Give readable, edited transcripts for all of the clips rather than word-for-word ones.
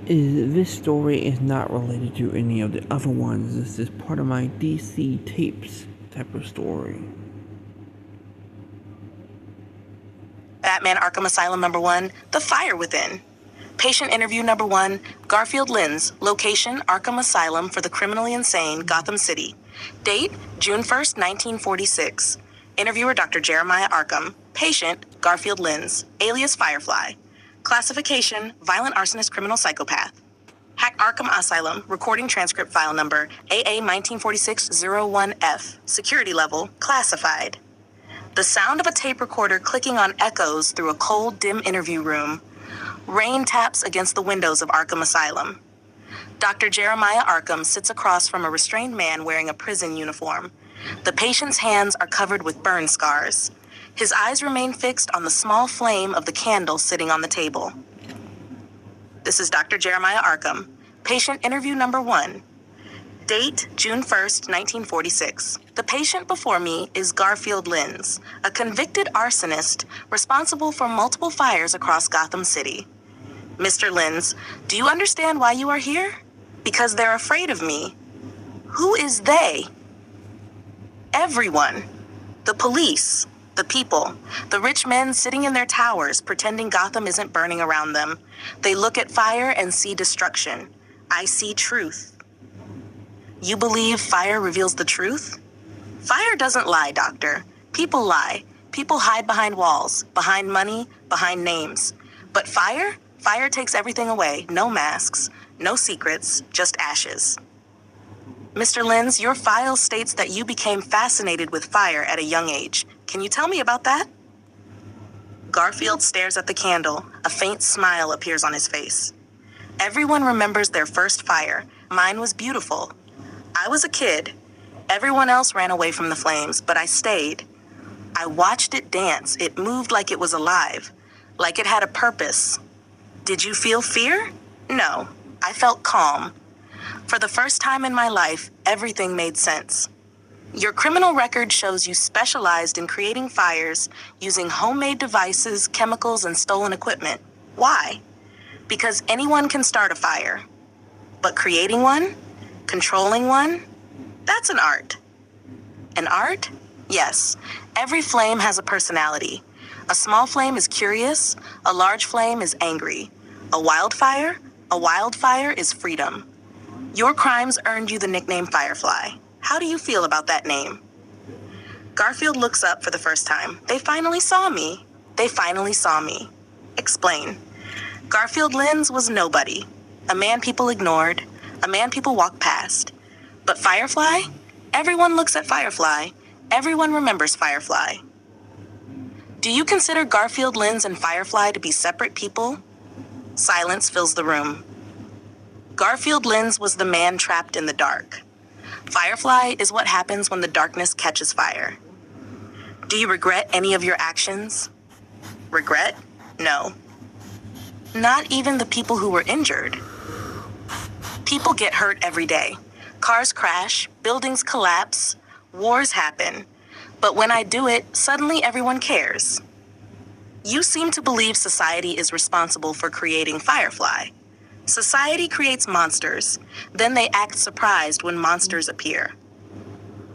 This story is not related to any of the other ones. This is part of my DC tapes type of story. Batman Arkham Asylum number 1, The Fire Within. Patient interview number 1, Garfield Lynns, location Arkham Asylum for the criminally insane, Gotham City. Date, June 1st, 1946. Interviewer Dr. Jeremiah Arkham. Patient, Garfield Lynns, alias Firefly. Classification, violent arsonist criminal psychopath. Hack Arkham Asylum, recording transcript file number AA1946-01F. Security level, classified. The sound of a tape recorder clicking on echoes through a cold, dim interview room. Rain taps against the windows of Arkham Asylum. Dr. Jeremiah Arkham sits across from a restrained man wearing a prison uniform. The patient's hands are covered with burn scars. His eyes remain fixed on the small flame of the candle sitting on the table. This is Dr. Jeremiah Arkham. Patient interview number 1. Date, June 1st, 1946. The patient before me is Garfield Lynns, a convicted arsonist responsible for multiple fires across Gotham City. Mr. Lynns, do you understand why you are here? Because they're afraid of me. Who is they? Everyone. The police. The people. The rich men sitting in their towers pretending Gotham isn't burning around them. They look at fire and see destruction. I see truth. You believe fire reveals the truth? Fire doesn't lie, doctor. People lie. People hide behind walls, behind money, behind names. But fire? Fire takes everything away. No masks, no secrets, just ashes. Mr. Lynns, your file states that you became fascinated with fire at a young age. Can you tell me about that? Garfield stares at the candle. A faint smile appears on his face. Everyone remembers their first fire. Mine was beautiful. I was a kid. Everyone else ran away from the flames, but I stayed. I watched it dance. It moved like it was alive, like it had a purpose. Did you feel fear? No, I felt calm. For the first time in my life, everything made sense. Your criminal record shows you specialized in creating fires using homemade devices, chemicals, and stolen equipment. Why? Because anyone can start a fire. But creating one? Controlling one? That's an art. An art? Yes. Every flame has a personality. A small flame is curious. A large flame is angry. A wildfire? A wildfire is freedom. Your crimes earned you the nickname Firefly. How do you feel about that name? Garfield looks up for the first time. They finally saw me. They finally saw me. Explain. Garfield Lynns was nobody. A man people ignored. A man people walked past. But Firefly? Everyone looks at Firefly. Everyone remembers Firefly. Do you consider Garfield Lynns and Firefly to be separate people? Silence fills the room. Garfield Lynns was the man trapped in the dark. Firefly is what happens when the darkness catches fire. Do you regret any of your actions? Regret? No. Not even the people who were injured. People get hurt every day. Cars crash, buildings collapse, wars happen. But when I do it, suddenly everyone cares. You seem to believe society is responsible for creating Firefly. Society creates monsters. Then they act surprised when monsters appear.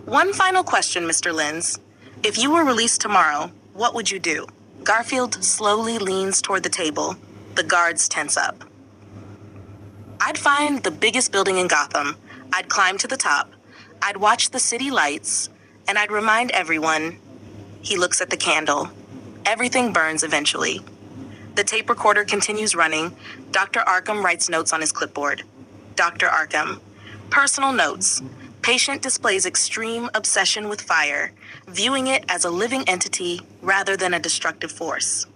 One final question, Mr. Lynns. If you were released tomorrow, what would you do? Garfield slowly leans toward the table. The guards tense up. I'd find the biggest building in Gotham. I'd climb to the top. I'd watch the city lights. And I'd remind everyone. He looks at the candle. Everything burns eventually. The tape recorder continues running. Dr. Arkham writes notes on his clipboard. Dr. Arkham. Personal notes. Patient displays extreme obsession with fire, viewing it as a living entity rather than a destructive force.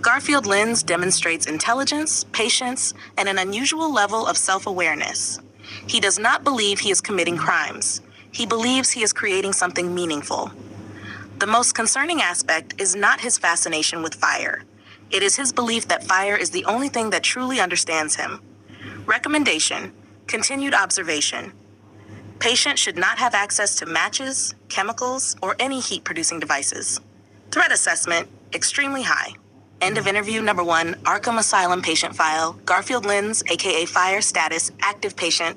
Garfield Lynns demonstrates intelligence, patience, and an unusual level of self-awareness. He does not believe he is committing crimes. He believes he is creating something meaningful. The most concerning aspect is not his fascination with fire. It is his belief that fire is the only thing that truly understands him. Recommendation: continued observation. Patient should not have access to matches, chemicals, or any heat-producing devices. Threat assessment: extremely high. End of interview number 1, Arkham Asylum patient file. Garfield Lynns, aka Fire, status, active patient.